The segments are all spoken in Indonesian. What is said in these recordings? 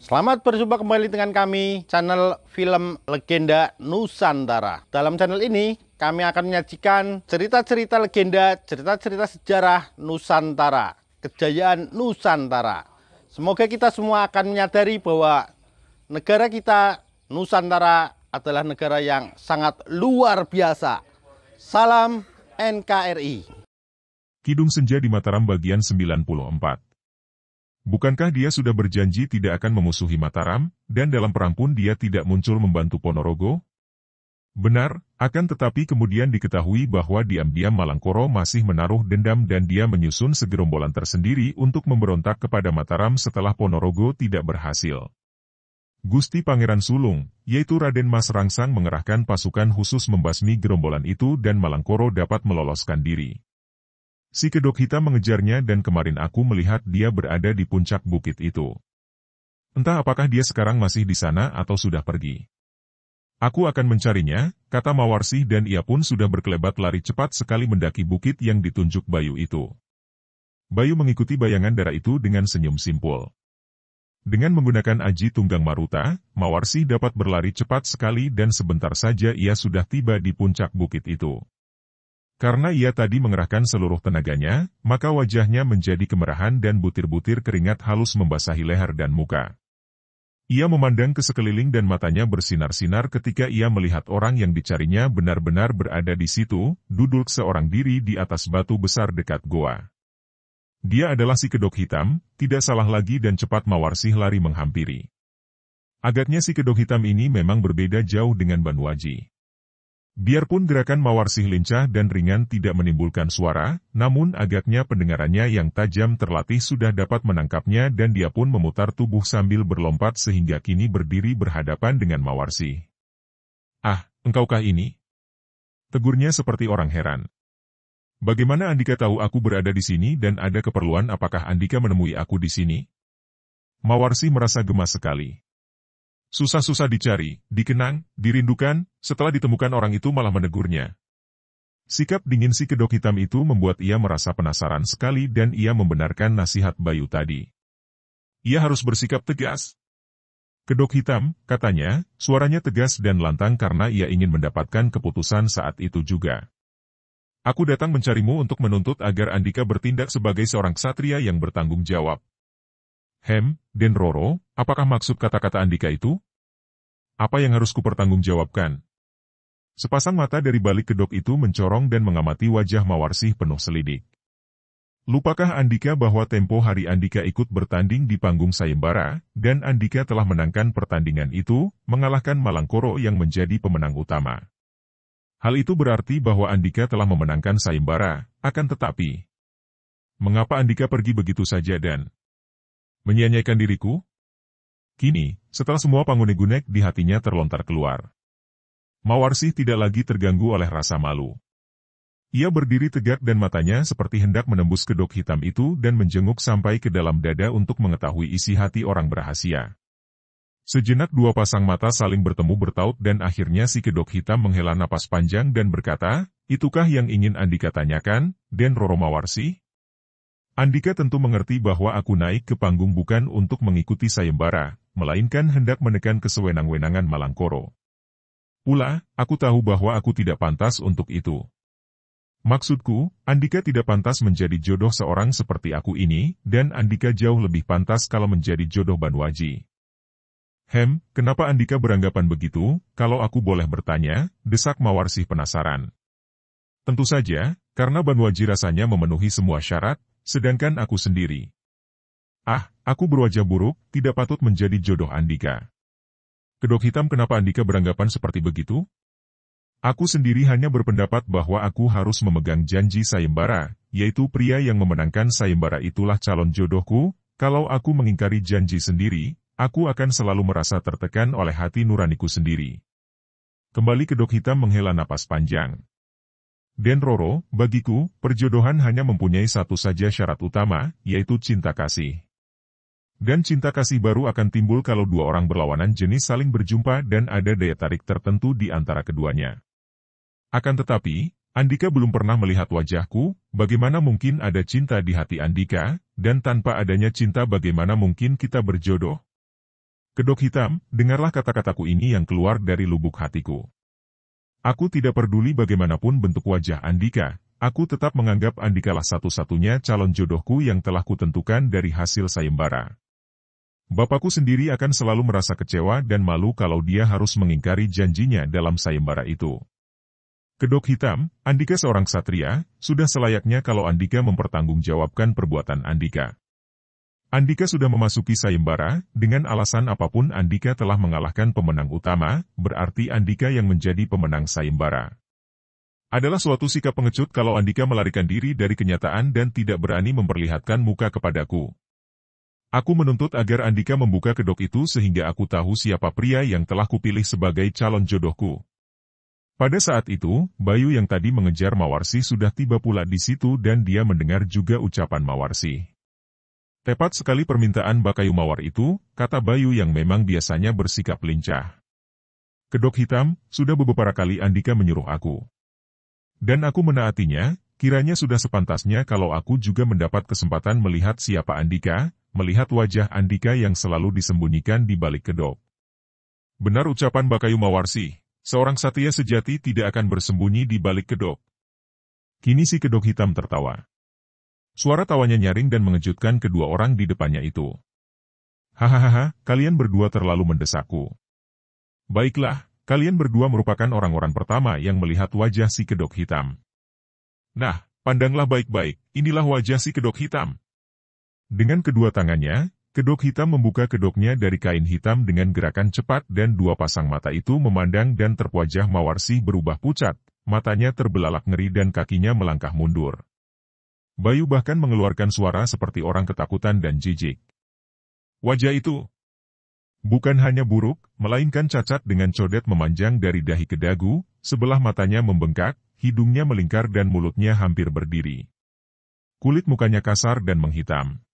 Selamat berjumpa kembali dengan kami, channel Film Legenda Nusantara. Dalam channel ini, kami akan menyajikan cerita-cerita legenda, cerita-cerita sejarah Nusantara, kejayaan Nusantara. Semoga kita semua akan menyadari bahwa negara kita, Nusantara, adalah negara yang sangat luar biasa. Salam NKRI. Kidung Senja di Mataram bagian 94. Bukankah dia sudah berjanji tidak akan memusuhi Mataram, dan dalam perang pun dia tidak muncul membantu Ponorogo? Benar, akan tetapi kemudian diketahui bahwa diam-diam Malangkoro masih menaruh dendam dan dia menyusun segerombolan tersendiri untuk memberontak kepada Mataram setelah Ponorogo tidak berhasil. Gusti Pangeran Sulung, yaitu Raden Mas Rangsang mengerahkan pasukan khusus membasmi gerombolan itu dan Malangkoro dapat meloloskan diri. Si Kedok Hitam mengejarnya dan kemarin aku melihat dia berada di puncak bukit itu. Entah apakah dia sekarang masih di sana atau sudah pergi. Aku akan mencarinya, kata Mawarsih dan ia pun sudah berkelebat lari cepat sekali mendaki bukit yang ditunjuk Bayu itu. Bayu mengikuti bayangan darah itu dengan senyum simpul. Dengan menggunakan aji tunggang maruta, Mawarsih dapat berlari cepat sekali dan sebentar saja ia sudah tiba di puncak bukit itu. Karena ia tadi mengerahkan seluruh tenaganya, maka wajahnya menjadi kemerahan dan butir-butir keringat halus membasahi leher dan muka. Ia memandang ke sekeliling dan matanya bersinar-sinar ketika ia melihat orang yang dicarinya benar-benar berada di situ, duduk seorang diri di atas batu besar dekat goa. Dia adalah si Kedok Hitam, tidak salah lagi dan cepat Mawarsih lari menghampiri. Agaknya si Kedok Hitam ini memang berbeda jauh dengan Banwaji. Biarpun gerakan Mawarsih lincah dan ringan tidak menimbulkan suara, namun agaknya pendengarannya yang tajam terlatih sudah dapat menangkapnya dan dia pun memutar tubuh sambil berlompat sehingga kini berdiri berhadapan dengan Mawarsih. "Ah, engkaukah ini?" tegurnya seperti orang heran. "Bagaimana Andika tahu aku berada di sini dan ada keperluan apakah Andika menemui aku di sini?" Mawarsih merasa gemas sekali. Susah-susah dicari, dikenang, dirindukan, setelah ditemukan orang itu malah menegurnya. Sikap dingin si Kedok Hitam itu membuat ia merasa penasaran sekali dan ia membenarkan nasihat Bayu tadi. Ia harus bersikap tegas. "Kedok Hitam," katanya, suaranya tegas dan lantang karena ia ingin mendapatkan keputusan saat itu juga. "Aku datang mencarimu untuk menuntut agar Andika bertindak sebagai seorang ksatria yang bertanggung jawab." Den Roro, apakah maksud kata-kata Andika itu? Apa yang harus kupertanggungjawabkan?" Sepasang mata dari balik kedok itu mencorong dan mengamati wajah Mawarsih penuh selidik. Lupakah Andika bahwa tempo hari Andika ikut bertanding di panggung sayembara, dan Andika telah menangkan pertandingan itu, mengalahkan Malangkoro yang menjadi pemenang utama. Hal itu berarti bahwa Andika telah memenangkan sayembara, akan tetapi, mengapa Andika pergi begitu saja dan menyia-nyiakan diriku? Kini, setelah semua pangune-gunek di hatinya terlontar keluar. Mawarsih tidak lagi terganggu oleh rasa malu. Ia berdiri tegak dan matanya seperti hendak menembus Kedok Hitam itu dan menjenguk sampai ke dalam dada untuk mengetahui isi hati orang berrahasia. Sejenak dua pasang mata saling bertemu bertaut dan akhirnya si Kedok Hitam menghela napas panjang dan berkata, "Itukah yang ingin Andika tanyakan, Den Roro Mawarsih?" Andika tentu mengerti bahwa aku naik ke panggung bukan untuk mengikuti sayembara, melainkan hendak menekan kesewenang-wenangan Malangkoro. Pula, aku tahu bahwa aku tidak pantas untuk itu. Maksudku, Andika tidak pantas menjadi jodoh seorang seperti aku ini, dan Andika jauh lebih pantas kalau menjadi jodoh Banwaji. Kenapa Andika beranggapan begitu, kalau aku boleh bertanya?" desak Mawarsih penasaran. "Tentu saja, karena Banwaji rasanya memenuhi semua syarat, sedangkan aku sendiri. Aku berwajah buruk, tidak patut menjadi jodoh Andika." "Kedok Hitam, kenapa Andika beranggapan seperti begitu?" "Aku sendiri hanya berpendapat bahwa aku harus memegang janji sayembara, yaitu pria yang memenangkan sayembara itulah calon jodohku. Kalau aku mengingkari janji sendiri, aku akan selalu merasa tertekan oleh hati nuraniku sendiri." Kembali Kedok Hitam menghela napas panjang. "Den Roro, bagiku, perjodohan hanya mempunyai satu saja syarat utama, yaitu cinta kasih. Dan cinta kasih baru akan timbul kalau dua orang berlawanan jenis saling berjumpa dan ada daya tarik tertentu di antara keduanya. Akan tetapi, Andika belum pernah melihat wajahku, bagaimana mungkin ada cinta di hati Andika, dan tanpa adanya cinta bagaimana mungkin kita berjodoh?" Kedok hitam, dengarlah kata-kataku ini yang keluar dari lubuk hatiku. Aku tidak peduli bagaimanapun bentuk wajah Andika, aku tetap menganggap Andikalah satu-satunya calon jodohku yang telah kutentukan dari hasil sayembara. Bapakku sendiri akan selalu merasa kecewa dan malu kalau dia harus mengingkari janjinya dalam sayembara itu. Kedok hitam, Andika seorang ksatria, sudah selayaknya kalau Andika mempertanggungjawabkan perbuatan Andika. Andika sudah memasuki sayembara, dengan alasan apapun Andika telah mengalahkan pemenang utama, berarti Andika yang menjadi pemenang sayembara. Adalah suatu sikap pengecut kalau Andika melarikan diri dari kenyataan dan tidak berani memperlihatkan muka kepadaku. Aku menuntut agar Andika membuka kedok itu sehingga aku tahu siapa pria yang telah kupilih sebagai calon jodohku. Pada saat itu, Bayu yang tadi mengejar Mawarsi sudah tiba pula di situ dan dia mendengar juga ucapan Mawarsi. Tepat sekali permintaan Bakayu Mawar itu, kata Bayu yang memang biasanya bersikap lincah. Kedok hitam, sudah beberapa kali Andika menyuruh aku. Dan aku menaatinya, kiranya sudah sepantasnya kalau aku juga mendapat kesempatan melihat siapa Andika, melihat wajah Andika yang selalu disembunyikan di balik kedok. Benar ucapan Bakayu Mawarsi, seorang satria sejati tidak akan bersembunyi di balik kedok. Kini si kedok hitam tertawa. Suara tawanya nyaring dan mengejutkan kedua orang di depannya itu. Hahaha, kalian berdua terlalu mendesakku. Baiklah, kalian berdua merupakan orang-orang pertama yang melihat wajah si kedok hitam. Nah, pandanglah baik-baik, inilah wajah si kedok hitam. Dengan kedua tangannya, kedok hitam membuka kedoknya dari kain hitam dengan gerakan cepat dan dua pasang mata itu memandang dan terwajah Mawarsi berubah pucat, matanya terbelalak ngeri dan kakinya melangkah mundur. Bayu bahkan mengeluarkan suara seperti orang ketakutan dan jijik. Wajah itu bukan hanya buruk, melainkan cacat dengan codet memanjang dari dahi ke dagu, sebelah matanya membengkak, hidungnya melingkar dan mulutnya hampir berdiri. Kulit mukanya kasar dan menghitam.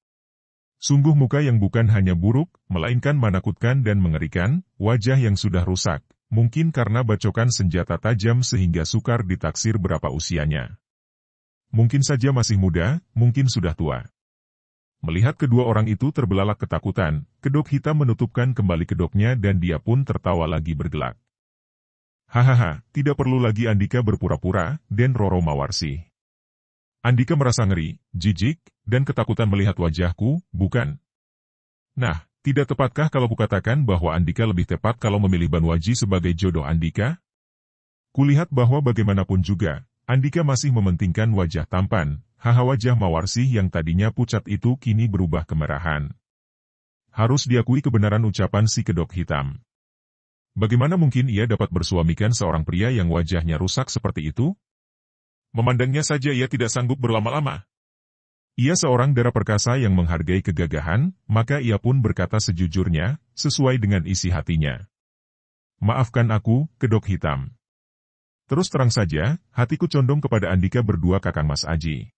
Sungguh muka yang bukan hanya buruk, melainkan menakutkan dan mengerikan, wajah yang sudah rusak, mungkin karena bacokan senjata tajam sehingga sukar ditaksir berapa usianya. Mungkin saja masih muda, mungkin sudah tua. Melihat kedua orang itu terbelalak ketakutan, kedok hitam menutupkan kembali kedoknya dan dia pun tertawa lagi bergelak. Hahaha, tidak perlu lagi Andika berpura-pura, dan Roro Mawarsi. Andika merasa ngeri, jijik, dan ketakutan melihat wajahku, bukan? Nah, tidak tepatkah kalau kukatakan bahwa Andika lebih tepat kalau memilih Banwaji sebagai jodoh Andika? Kulihat bahwa bagaimanapun juga, Andika masih mementingkan wajah tampan, wajah Mawarsi yang tadinya pucat itu kini berubah kemerahan. Harus diakui kebenaran ucapan si kedok hitam. Bagaimana mungkin ia dapat bersuamikan seorang pria yang wajahnya rusak seperti itu? Memandangnya saja ia tidak sanggup berlama-lama. Ia seorang darah perkasa yang menghargai kegagahan, maka ia pun berkata sejujurnya, sesuai dengan isi hatinya. Maafkan aku, kedok hitam. Terus terang saja, hatiku condong kepada Andika berdua Kakang Mas Aji.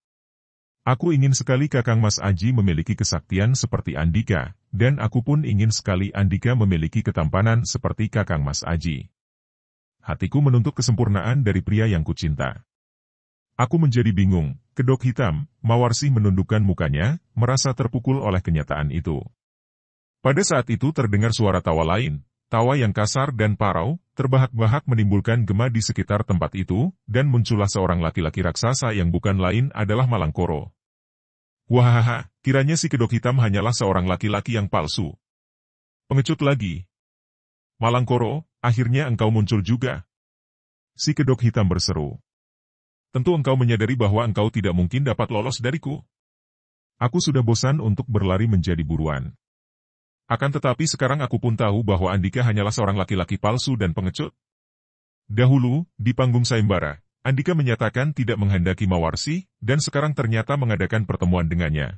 Aku ingin sekali Kakang Mas Aji memiliki kesaktian seperti Andika, dan aku pun ingin sekali Andika memiliki ketampanan seperti Kakang Mas Aji. Hatiku menuntut kesempurnaan dari pria yang kucinta. Aku menjadi bingung, kedok hitam, Mawarsi menundukkan mukanya, merasa terpukul oleh kenyataan itu. Pada saat itu terdengar suara tawa lain. Tawa yang kasar dan parau, terbahak-bahak menimbulkan gema di sekitar tempat itu, dan muncullah seorang laki-laki raksasa yang bukan lain adalah Malangkoro. Wahaha, kiranya si kedok hitam hanyalah seorang laki-laki yang palsu. Pengecut lagi. Malangkoro, akhirnya engkau muncul juga. Si kedok hitam berseru. Tentu engkau menyadari bahwa engkau tidak mungkin dapat lolos dariku. Aku sudah bosan untuk berlari menjadi buruan. Akan tetapi sekarang aku pun tahu bahwa Andika hanyalah seorang laki-laki palsu dan pengecut. Dahulu, di panggung sayembara, Andika menyatakan tidak menghendaki Mawarsi, dan sekarang ternyata mengadakan pertemuan dengannya.